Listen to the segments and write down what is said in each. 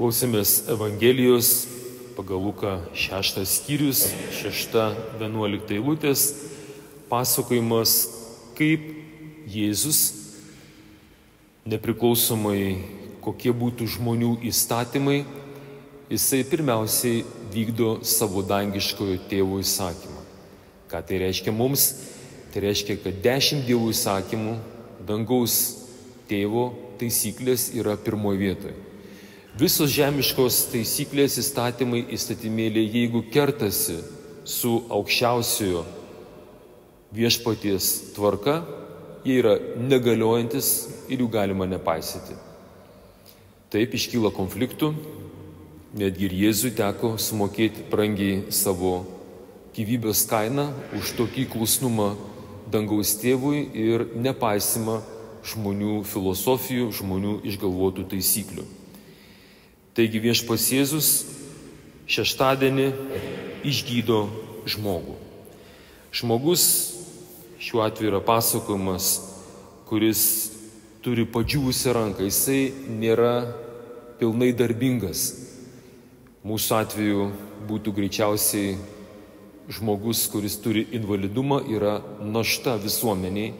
Klausėmės Evangelijos pagal Luką 6 skyrius, 6-11 eilutės, pasakojimas, kaip Jėzus, nepriklausomai kokie būtų žmonių įstatymai, jisai pirmiausiai vykdo savo dangiškojo tėvo įsakymą. Ką tai reiškia mums? Tai reiškia, kad 10 Dievo įsakymų, dangaus tėvo taisyklės yra pirmoje vietoje. Visos žemiškos taisyklės, įstatymai, įstatymėliai, jeigu kertasi su aukščiausiojo viešpaties tvarka, jie yra negaliojantis ir jų galima nepaisyti. Taip iškyla konfliktų, netgi ir Jėzui teko sumokėti brangiai savo gyvybės kainą už tokį klusnumą dangaus tėvui ir nepaisimą žmonių filosofijų, žmonių išgalvotų taisyklių. Taigi viešpats Jėzus šeštadienį išgydo žmogų. Žmogus šiuo atveju yra pasakojimas, kuris turi padžiūvusią ranką, jisai nėra pilnai darbingas. Mūsų atveju būtų greičiausiai žmogus, kuris turi invalidumą, yra našta visuomeniai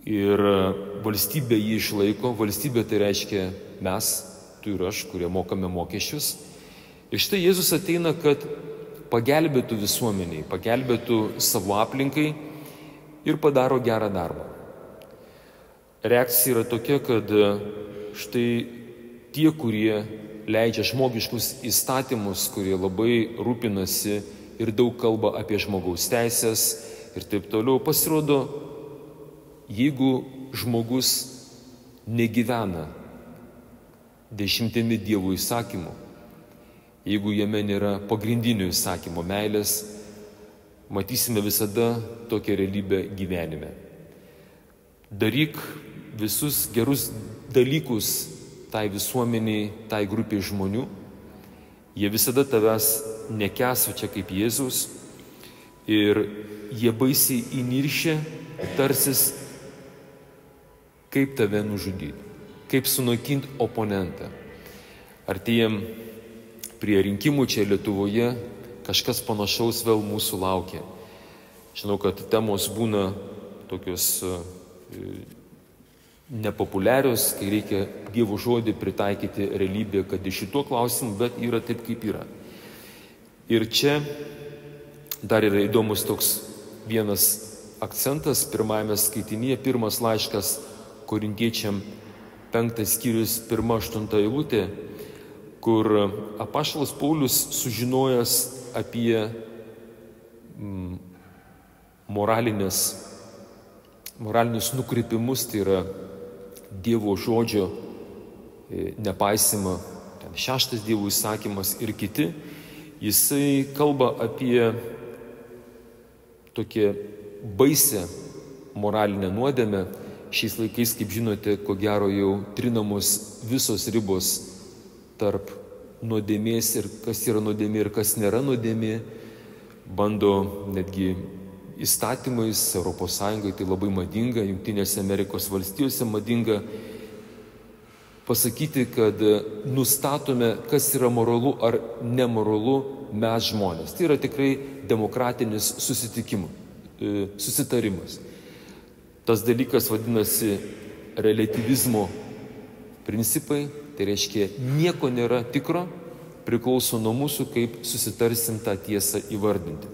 ir valstybė jį išlaiko. Valstybė tai reiškia mes, tu ir aš, kurie mokame mokesčius. Ir štai Jėzus ateina, kad pagelbėtų visuomeniai, pagelbėtų savo aplinkai ir padaro gerą darbą. Reakcija yra tokia, kad štai tie, kurie leidžia žmogiškus įstatymus, kurie labai rūpinasi ir daug kalba apie žmogaus teisės ir taip toliau, pasirodo, jeigu žmogus negyvena 10 Dievo įsakymų, jeigu jame nėra pagrindinių įsakymų meilės, matysime visada tokią realybę gyvenime. Daryk visus gerus dalykus tai visuomeniai, tai grupiai žmonių, jie visada tavęs nekęs, čia kaip Jėzus, ir jie baisiai įniršia, tarsis, kaip tave nužudyti, kaip sunaikinti oponentą. Artėjam prie rinkimų čia Lietuvoje, kažkas panašaus vėl mūsų laukia. Žinau, kad temos būna tokios nepopuliarios, kai reikia Dievo žodį pritaikyti realybėje, kad iš šituo klausimu, bet yra taip, kaip yra. Ir čia dar yra įdomus toks vienas akcentas pirmajame skaitinyje, pirmas laiškas Korintiečiam 5 skyrius 1-8 eilutė, kur apaštalas Paulius sužinojęs apie moralinius nukrypimus, tai yra Dievo žodžio nepaisimą, 6 Dievo įsakymas ir kiti, jisai kalba apie tokią baisę moralinę nuodėmę. Šiais laikais, kaip žinote, ko gero jau trinamos visos ribos tarp nuodėmės ir kas yra nuodėmė ir kas nėra nuodėmė. Bando netgi įstatymais, Europos Sąjungoje tai labai madinga, Jungtinėse Amerikos valstijose madinga pasakyti, kad nustatome, kas yra moralu ar nemoralu mes žmonės. Tai yra tikrai demokratinis susitarimas. Tas dalykas vadinasi relativizmo principai, tai reiškia nieko nėra tikro, priklauso nuo mūsų, kaip susitarsim tą tiesą įvardinti.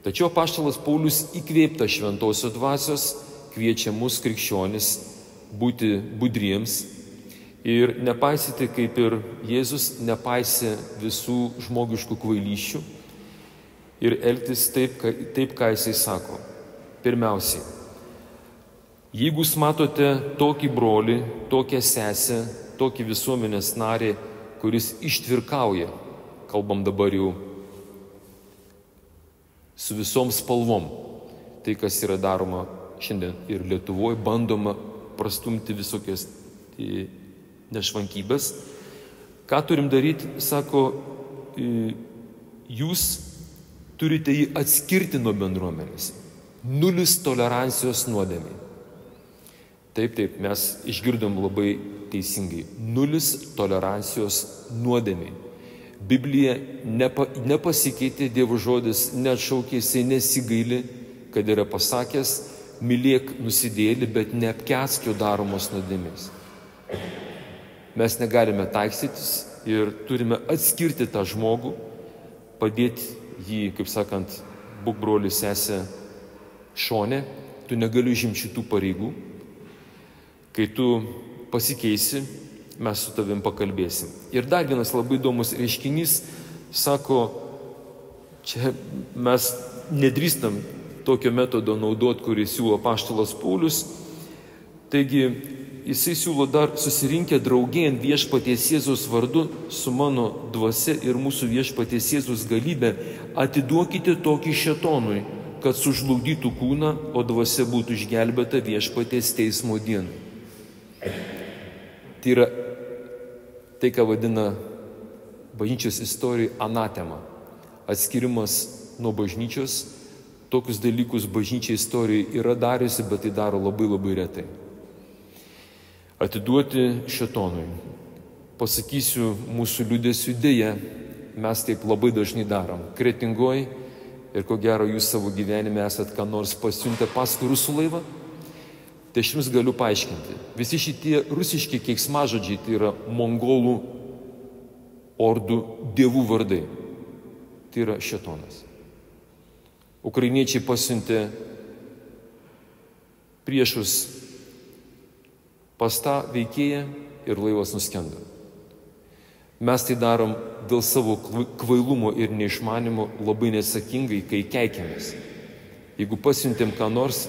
Tačiau apaštalas Paulius įkvėptas šventosios dvasios kviečia mus krikščionis būti budriems ir nepaisyti, kaip ir Jėzus nepaisė visų žmogiškų kvailysčių ir elgtis taip, ką jisai sako. Pirmiausiai, jeigu jūs matote tokį brolį, tokią sesę, tokį visuomenės narį, kuris ištvirkauja, kalbam dabar jau su visom spalvom, tai kas yra daroma šiandien ir Lietuvoje, bandoma prastumti visokias nešvankybės. Ką turim daryti, sako, jūs turite jį atskirti nuo bendruomenės. 0 tolerancijos nuodėmei. Taip, mes išgirdom labai teisingai. 0 tolerancijos nuodėmei. Biblija nepasikeitė, Dievo žodis neatšaukė, jisai nesigaili, kad yra pasakęs, mylėk nusidėjėlį, bet neapkęsk jo daromos nuodėmės. Mes negalime taikstytis ir turime atskirti tą žmogų, padėti jį, kaip sakant, būk broli sesė šone, tu negali užimti šitų pareigų. Kai tu pasikeisi, mes su tavim pakalbėsim. Ir dar vienas labai įdomus reiškinys, sako, čia mes nedrįstam tokio metodo naudoti, kurį siūlo apaštalas Paulius. Taigi, jisai siūlo dar susirinkę draugėn viešpaties Jėzaus vardu su mano dvasia ir mūsų viešpaties Jėzaus galybė, atiduokite tokį šėtonui, kad sužlugdytų kūną, o dvasia būtų išgelbėta viešpaties teismo dieną. Tai yra tai, ką vadina bažnyčios istorijai anatema. Atskirimas nuo bažnyčios. Tokius dalykus bažnyčia istorijai yra dariusi, bet tai daro labai labai retai. Atiduoti šėtonui. Pasakysiu mūsų liūdesių, dėja, mes taip labai dažnai darom. Kretingoj, ir ko gero jūs savo gyvenime esat ką nors pasiuntę paskui rusų laivą, tai aš jums galiu paaiškinti. Visi šitie rusiški keiksmažodžiai tai yra mongolų ordų dievų vardai. Tai yra šėtonas. Ukrainiečiai pasiuntė priešus pas tą veikėją ir laivas nuskendo. Mes tai darom dėl savo kvailumo ir neišmanimo labai neatsakingai, kai keikiamės. Jeigu pasiuntėm ką nors,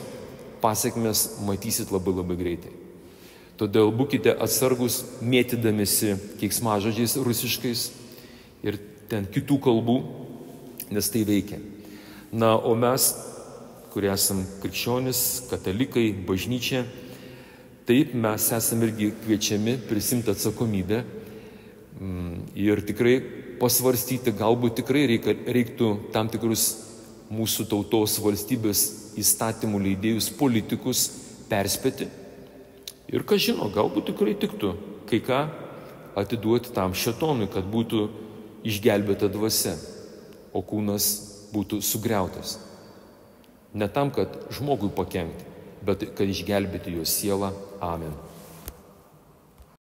pasiekmes matysit labai labai greitai. Todėl būkite atsargus, mėtydamėsi keiksmažodžiais rusiškais ir ten kitų kalbų, nes tai veikia. Na, o mes, kurie esam krikščionis, katalikai, bažnyčia, taip mes esame irgi kviečiami prisimti atsakomybę ir tikrai pasvarstyti, galbūt tikrai reiktų tam tikrus mūsų tautos valstybės įstatymų leidėjus, politikus perspėti. Ir ką žino, galbūt tikrai tiktų kai ką atiduoti tam šėtonui, kad būtų išgelbėta dvasia, o kūnas būtų sugriautas. Ne tam, kad žmogui pakenkti, bet kad išgelbėti jo sielą. Amen.